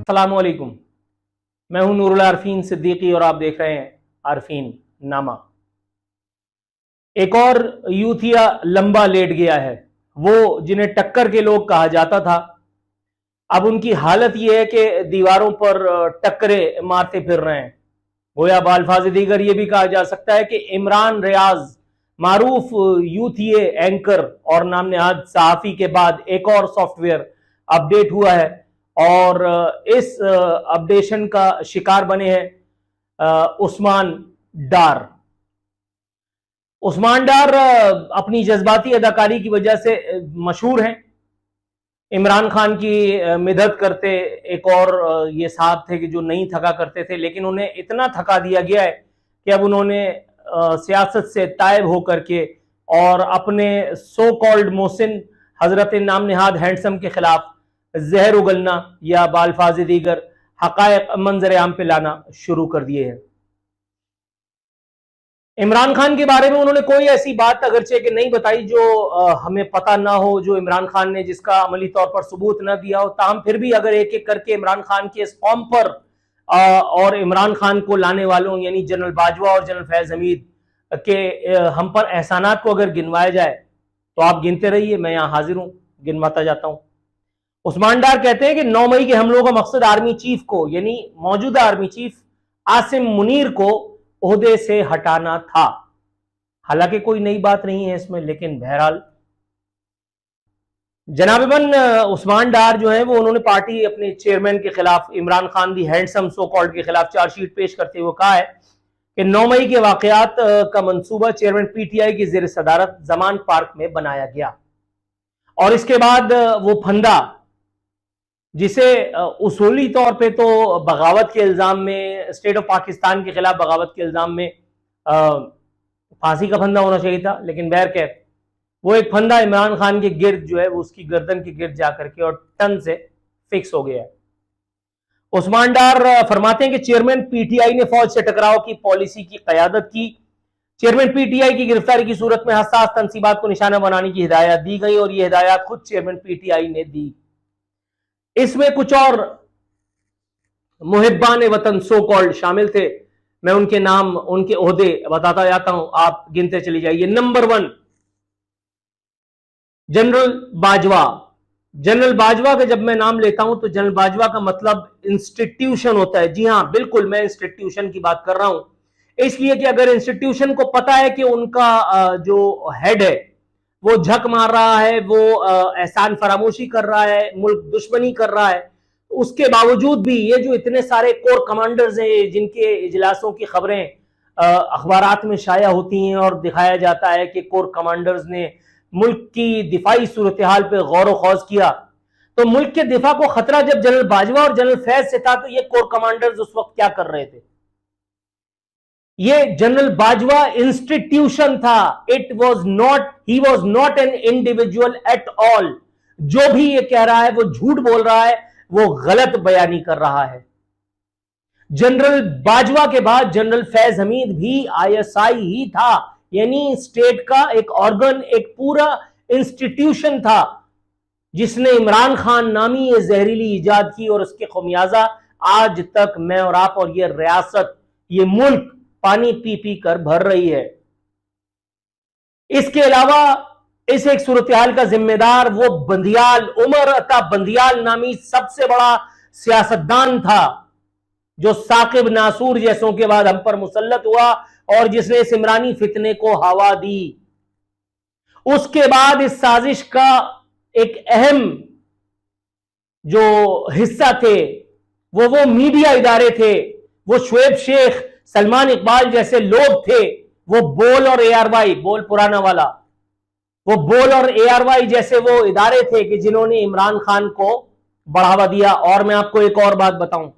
अस्सलाम वालेकुम। मैं हूं नूरुल आरफीन सिद्दीकी और आप देख रहे हैं आरफीन नामा। एक और यूथिया लंबा लेट गया है, वो जिन्हें टक्कर के लोग कहा जाता था। अब उनकी हालत यह है कि दीवारों पर टक्करे मारते फिर रहे हैं। गोया बाल्फाज दीगर यह भी कहा जा सकता है कि इमरान रियाज मारूफ यूथिए एंकर और नाम नहाद सहाफी के बाद एक और सॉफ्टवेयर अपडेट हुआ है और इस अपडेशन का शिकार बने हैं उस्मान डार। उस्मान डार अपनी जज्बाती अदाकारी की वजह से मशहूर हैं। इमरान खान की मिदद करते एक और ये साहब थे कि जो नहीं थका करते थे, लेकिन उन्हें इतना थका दिया गया है कि अब उन्होंने सियासत से तायब होकर के और अपने सो कॉल्ड मोहसिन हजरत नाम नहाद हैंडसम के खिलाफ जहर उगलना या बाल्फाज दीगर हकायक मंजर आम पे लाना शुरू कर दिए हैं। इमरान खान के बारे में उन्होंने कोई ऐसी बात अगरचे कि नहीं बताई जो हमें पता ना हो, जो इमरान खान ने जिसका अमली तौर पर सबूत ना दिया हो। ताहम फिर भी अगर एक एक करके इमरान खान के इस फॉर्म पर और इमरान खान को लाने वालों यानी जनरल बाजवा और जनरल फैज हमीद के हम पर एहसानात को अगर गिनवाया जाए तो आप गिनते रहिए, मैं यहां हाजिर हूं, गिनवाता जाता हूं। उस्मान डार कहते हैं कि 9 मई के हमलों का मकसद आर्मी चीफ को यानी मौजूदा आर्मी चीफ आसिम मुनीर को ओहदे से हटाना था। हालांकि कोई नई बात नहीं है इसमें, लेकिन बहरहाल जनाबन उस्मान डार जो है वो उन्होंने पार्टी अपने चेयरमैन के खिलाफ इमरान खान दी हैंडसम सो कॉल्ड के खिलाफ चार्जशीट पेश करते हुए कहा है कि 9 मई के वाकयात का मंसूबा चेयरमैन पीटीआई की जेर सदारत जमान पार्क में बनाया गया और इसके बाद वो फंदा जिसे उसूली तौर पे तो बगावत के इल्जाम में, स्टेट ऑफ पाकिस्तान के खिलाफ बगावत के इल्जाम में फांसी का फंदा होना चाहिए था, लेकिन बहरकैफ वो एक फंदा इमरान खान के गिर्द जो है वो उसकी गर्दन के गिर्द जाकर के और टन से फिक्स हो गया है। उस्मान डार फरमाते हैं कि चेयरमैन पीटीआई ने फौज से टकराव की पॉलिसी की कयादत की। चेयरमैन पीटीआई की गिरफ्तारी की सूरत में हसास तंसीबात को निशाना बनाने की हिदायत दी गई और यह हिदायत खुद चेयरमैन पीटीआई ने दी। इसमें कुछ और मुहिब्बान वतन सो कॉल्ड शामिल थे। मैं उनके नाम, उनके ओहदे बताता जाता हूं, आप गिनते चली जाइए। Number 1 general Bajwa. General Bajwa का जब मैं नाम लेता हूं तो जनरल बाजवा का मतलब इंस्टीट्यूशन होता है। जी हां, बिल्कुल मैं इंस्टीट्यूशन की बात कर रहा हूं, इसलिए कि अगर इंस्टीट्यूशन को पता है कि उनका जो हेड है वो झक मार रहा है, वो एहसान फरामोशी कर रहा है, मुल्क दुश्मनी कर रहा है, उसके बावजूद भी ये जो इतने सारे कोर कमांडर्स हैं जिनके इजलासों की खबरें अखबारात में शाया होती हैं और दिखाया जाता है कि कोर कमांडर्स ने मुल्क की दिफाई सूरत हाल पर गौर व खौज किया, तो मुल्क के दिफा को खतरा जब जनरल बाजवा और जनरल फैज से था तो ये कोर कमांडर्स उस वक्त क्या कर रहे थे? ये जनरल बाजवा इंस्टीट्यूशन था। He was not an individual at all. जो भी ये कह रहा है वो झूठ बोल रहा है, वो गलत बयानी कर रहा है। जनरल बाजवा के बाद जनरल फैज हमीद भी आईएसआई ही था, यानी स्टेट का एक ऑर्गन, एक पूरा इंस्टीट्यूशन था जिसने इमरान खान नामी ये जहरीली इजाद की और उसके खमियाजा आज तक मैं और आप और ये रियासत, ये मुल्क पानी पी पी कर भर रही है। इसके अलावा इस एक सूरत हाल का जिम्मेदार वो बंदियाल, उमर अता बंदियाल नामी सबसे बड़ा सियासतदान था जो साकिब नासूर जैसों के बाद हम पर मुसल्लत हुआ और जिसने इस इमरानी फितने को हवा दी। उसके बाद इस साजिश का एक अहम जो हिस्सा थे वो मीडिया इदारे थे, वो शुएब शेख, सलमान इकबाल जैसे लोग थे, वो बोल और एआरवाई, बोल पुराना वाला, वो बोल और एआरवाई जैसे वो इदारे थे कि जिन्होंने इमरान खान को बढ़ावा दिया। और मैं आपको एक और बात बताऊं,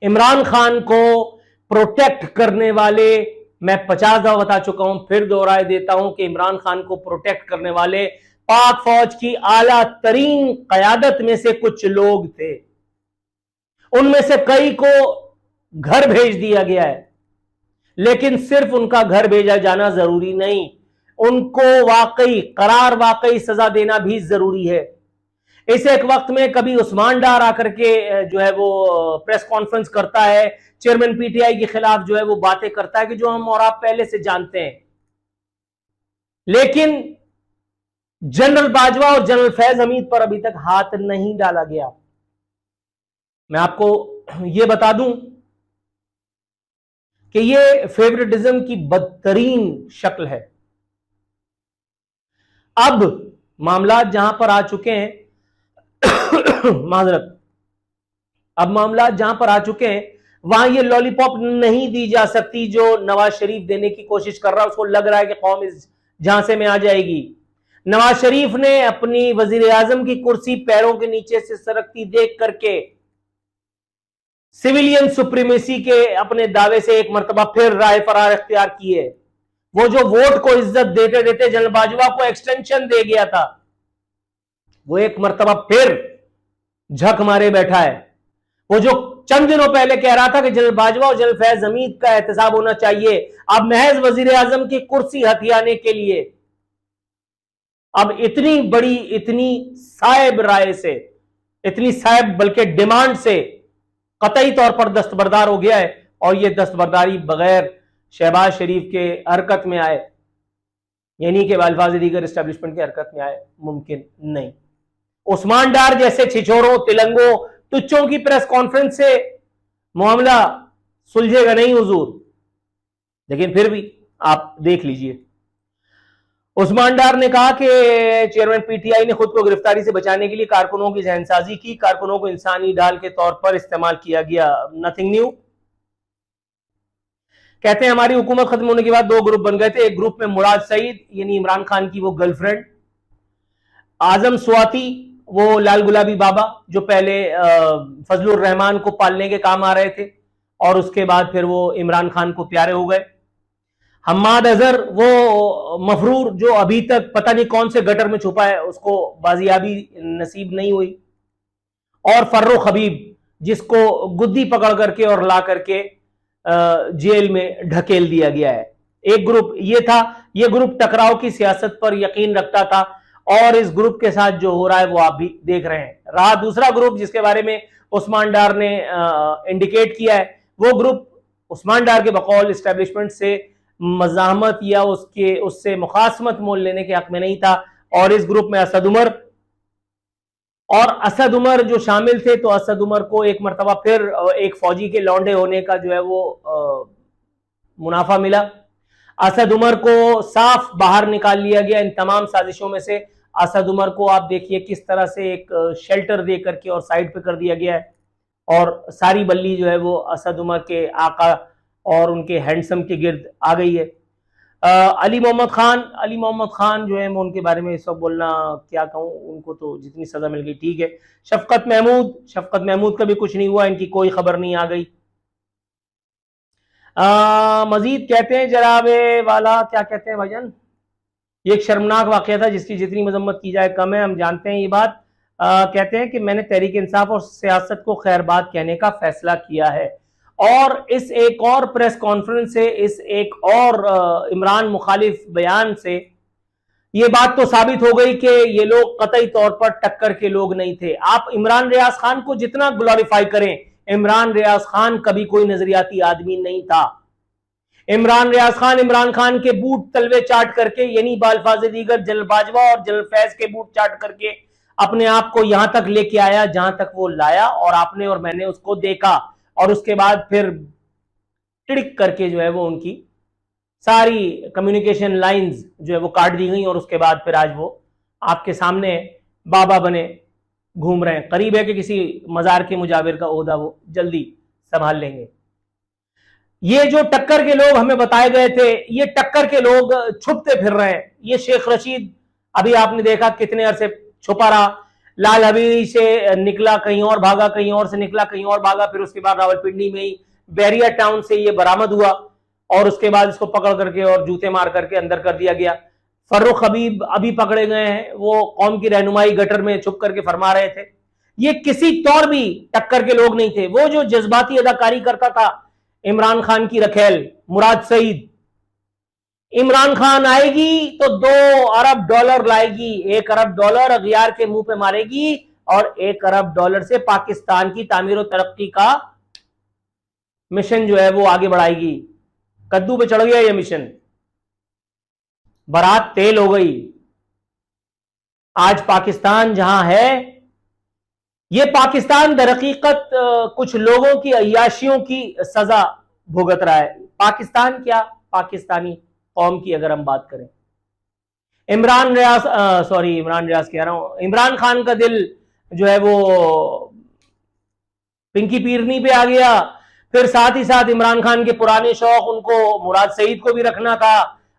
इमरान खान को प्रोटेक्ट करने वाले, मैं 50 दफा बता चुका हूं, फिर दोहराए देता हूं कि इमरान खान को प्रोटेक्ट करने वाले पाक फौज की आला तरीन कयादत में से कुछ लोग थे। उनमें से कई को घर भेज दिया गया है, लेकिन सिर्फ उनका घर भेजा जाना जरूरी नहीं, उनको वाकई करार, वाकई सजा देना भी जरूरी है। इस एक वक्त में कभी उस्मान डार आकर के जो है वो प्रेस कॉन्फ्रेंस करता है, चेयरमैन पीटीआई के खिलाफ जो है वो बातें करता है कि जो हम और आप पहले से जानते हैं। लेकिन जनरल बाजवा और जनरल फैज हमीद पर अभी तक हाथ नहीं डाला गया। मैं आपको यह बता दूं कि यह फेवरेटिज्म की बदतरीन शक्ल है। अब मामला जहां पर आ चुके हैं माजरत, अब मामला जहां पर आ चुके हैं वहां ये लॉलीपॉप नहीं दी जा सकती जो नवाज शरीफ देने की कोशिश कर रहा है। उसको लग रहा है कि कौम इस झांसे में आ जाएगी। नवाज शरीफ ने अपनी वजीर आजम की कुर्सी पैरों के नीचे से सरकती देख करके सिविलियन सुप्रीमेसी के अपने दावे से एक मर्तबा फिर राह फरार इख्तियार की है। वो जो वोट को इज्जत देते देते जनरल बाजवा को एक्सटेंशन दे गया था, वो एक मर्तबा फिर झक मारे बैठा है। वो जो चंद दिनों पहले कह रहा था कि जनरल बाजवा और जनरल फैज हमीद का एहतसाब होना चाहिए, अब महज वजीर आजम की कुर्सी हथियाने के लिए अब इतनी बड़ी, इतनी साहिब राय से, इतनी साहिब बल्कि डिमांड से कतई तौर पर दस्तबरदार हो गया है। और यह दस्तबरदारी बगैर शहबाज शरीफ के हरकत में आए, यानी कि अल्फाज दीगर एस्टेब्लिशमेंट की हरकत में आए, मुमकिन नहीं। उस्मान डार जैसे छिछोरों, तिलंगों, तुच्चों की प्रेस कॉन्फ्रेंस से मामला सुलझेगा नहीं हुजूर। लेकिन फिर भी आप देख लीजिए, उस्मान डार ने कहा कि चेयरमैन पीटीआई ने खुद को गिरफ्तारी से बचाने के लिए कारकुनों की जहनसाजी की, कारकुनों को इंसानी ढाल के तौर पर इस्तेमाल किया गया, नथिंग न्यू। कहते हैं हमारी हुकूमत खत्म होने के बाद दो ग्रुप बन गए थे। एक ग्रुप में मुराद सईद यानी इमरान खान की वो गर्लफ्रेंड, आजम स्वाति वो लाल गुलाबी बाबा जो पहले फजलुर रहमान को पालने के काम आ रहे थे और उसके बाद फिर वो इमरान खान को प्यारे हो गए। हम्माद अजहर वो मफरूर जो अभी तक पता नहीं कौन से गटर में छुपा है, उसको बाजियाबी नसीब नहीं हुई। और फर्रुख हबीब जिसको गुद्दी पकड़ करके और ला करके जेल में ढकेल दिया गया है। एक ग्रुप ये था। ये ग्रुप टकराव की सियासत पर यकीन रखता था और इस ग्रुप के साथ जो हो रहा है वो आप भी देख रहे हैं। रहा दूसरा ग्रुप जिसके बारे में उस्मान डार ने इंडिकेट किया है, वो ग्रुप उस्मान डार के बकौल एस्टेब्लिशमेंट से मज़ाहमत या उससे मुखासमत मोल लेने के हक में नहीं था। और इस ग्रुप में असद उमर जो शामिल थे, तो असद उमर को एक मरतबा फिर एक फौजी के लौंडे होने का जो है वो मुनाफा मिला। असद उमर को साफ बाहर निकाल लिया गया इन तमाम साजिशों में से। असद उमर को आप देखिए किस तरह से एक शेल्टर दे करके और साइड पे कर दिया गया है और सारी बल्ली जो है वो असद उमर के आका और उनके हैंडसम के गिर्द आ गई है। अली मोहम्मद खान जो है, मैं उनके बारे में सब बोलना क्या कहूँ, उनको तो जितनी सजा मिल गई ठीक है। शफकत महमूद का भी कुछ नहीं हुआ, इनकी कोई खबर नहीं आ गई। मजीद कहते हैं जराबे वाला, क्या कहते हैं भाईजान, ये एक शर्मनाक वाकया था जिसकी जितनी मजम्मत की जाए कम है, हम जानते हैं ये बात। कहते हैं कि मैंने तहरीक इंसाफ और सियासत को खैरबाद कहने का फैसला किया है और इस एक और प्रेस कॉन्फ्रेंस से, इस एक और इमरान मुखालिफ बयान से ये बात तो साबित हो गई कि ये लोग कतई तौर पर टक्कर के लोग नहीं थे। आप इमरान रियाज खान को जितना ग्लोरीफाई करें, इमरान रियाज खान कभी कोई नजरियाती आदमी नहीं था। इमरान रियाज खान इमरान खान के बूट तलवे चाट करके, यानी बाल्फाज दीगर जनरल बाजवा और जनरल फैज के बूट चाट करके अपने आप को यहां तक लेके आया जहां तक वो लाया, और आपने और मैंने उसको देखा। और उसके बाद फिर टिड़क करके जो है वो उनकी सारी कम्युनिकेशन लाइंस जो है वो काट दी गई और उसके बाद फिर आज वो आपके सामने बाबा बने घूम रहे हैं। करीब है कि किसी मजार के मुजाविर का ओहदा वो जल्दी संभाल लेंगे। ये जो टक्कर के लोग हमें बताए गए थे, ये टक्कर के लोग छुपते फिर रहे हैं। ये शेख रशीद अभी आपने देखा कितने अरसे छुपा रहा, लाल हवेली से निकला कहीं और भागा, कहीं और से निकला कहीं और भागा, फिर उसके बाद रावलपिंडी में ही बैरिया टाउन से ये बरामद हुआ और उसके बाद इसको पकड़ करके और जूते मार करके अंदर कर दिया गया। फर्रुख हबीब अभी पकड़े गए हैं, वो कौम की रहनुमाई गटर में छुप करके फरमा रहे थे। ये किसी तौर भी टक्कर के लोग नहीं थे। वो जो जज्बाती अदाकारी करता था इमरान खान की रखेल मुराद सईद, इमरान खान आएगी तो $2 अरब लाएगी, $1 अरब अगियार के मुंह पे मारेगी और $1 अरब से पाकिस्तान की तामीर और तरक्की का मिशन जो है वो आगे बढ़ाएगी। कद्दू पे चढ़ गया ये मिशन, बारात तेल हो गई। आज पाकिस्तान जहां है, ये पाकिस्तान दरहकीकत कुछ लोगों की अय्याशियों की सजा भुगत रहा है। पाकिस्तान क्या, पाकिस्तानी कौम की अगर हम बात करें, इमरान रियाज कह रहा हूं, इमरान खान का दिल जो है वो पिंकी पीरनी पे आ गया। फिर साथ ही साथ इमरान खान के पुराने शौक, उनको मुराद सईद को भी रखना था,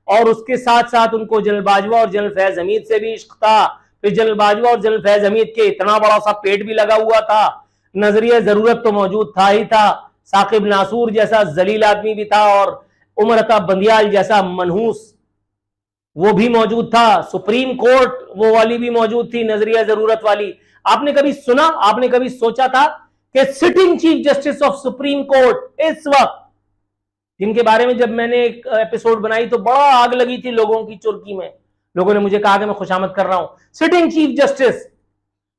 और उसके साथ साथ उनको जनरल बाजवा और जनरल फैज हमीद से भी इश्क था। फिर जनरल बाजवा और जनरल फैज हमीद के इतना बड़ा सा पेट भी लगा हुआ था, नजरिया जरूरत तो मौजूद था ही था, साकिब नासूर जैसा जलील आदमी भी था, और उमर अता बंदियाल जैसा मनहूस वो भी मौजूद था। सुप्रीम कोर्ट वो वाली भी मौजूद थी, नजरिया जरूरत वाली। आपने कभी सुना, आपने कभी सोचा था कि sitting chief justice of supreme court इस वक्त, जिनके बारे में जब मैंने एक एपिसोड बनाई तो बड़ा आग लगी थी लोगों की चुर्की में, लोगों ने मुझे कहा कि मैं खुशामद कर रहा हूं, सिटिंग चीफ जस्टिस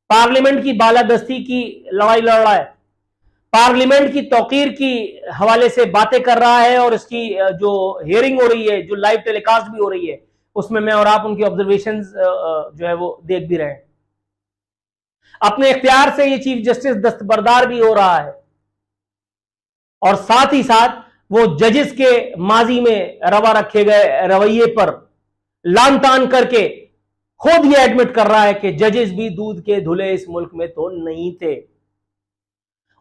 पार्लियामेंट की बालादस्ती की लड़ाई लड़ रहा है, पार्लियामेंट की तौकीर की हवाले से बातें कर रहा है, और इसकी जो हियरिंग हो रही है, जो लाइव टेलीकास्ट भी हो रही है, उसमें मैं और आप उनकी ऑब्जर्वेशंस जो है वो देख भी रहे हैं। अपने इख्तियार से ये चीफ जस्टिस दस्तबरदार भी हो रहा है, और साथ ही साथ वो जजेस के माजी में रवा रखे गए रवैये पर लान तान करके खुद ये एडमिट कर रहा है कि जजेस भी दूध के धुले इस मुल्क में तो नहीं थे।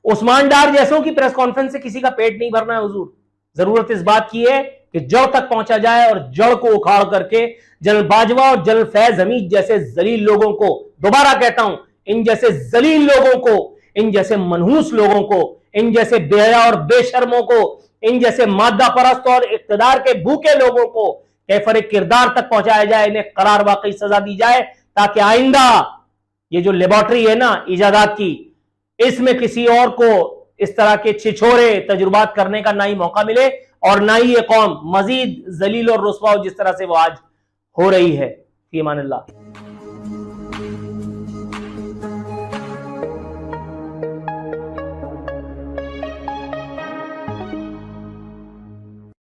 उस्मान डार जैसों की प्रेस कॉन्फ्रेंस से किसी का पेट नहीं भरना है हुजूर। जरूरत इस बात की है कि जड़ तक पहुंचा जाए, और जड़ को उखाड़ करके जनरल बाजवा और जनरल फैज हमीद जैसे जलील लोगों को, दोबारा कहता हूं, इन जैसे जलील लोगों को, इन जैसे मनहूस लोगों को, इन जैसे बेहया और बेशर्मों को, इन जैसे मादा परस्त और इक्तदार के भूखे लोगों को कैफर किरदार तक पहुंचाया जाए, इन्हें करार वाकई सजा दी जाए, ताकि आइंदा ये जो लेबोरेटरी है ना इजादात की, इसमें किसी और को इस तरह के छिछोरे तजुर्बात करने का ना ही मौका मिले, और ना ही ये कौम मजीद जलील और रुस्वा हो जिस तरह से वो आज हो रही है। फी अमान अल्लाह।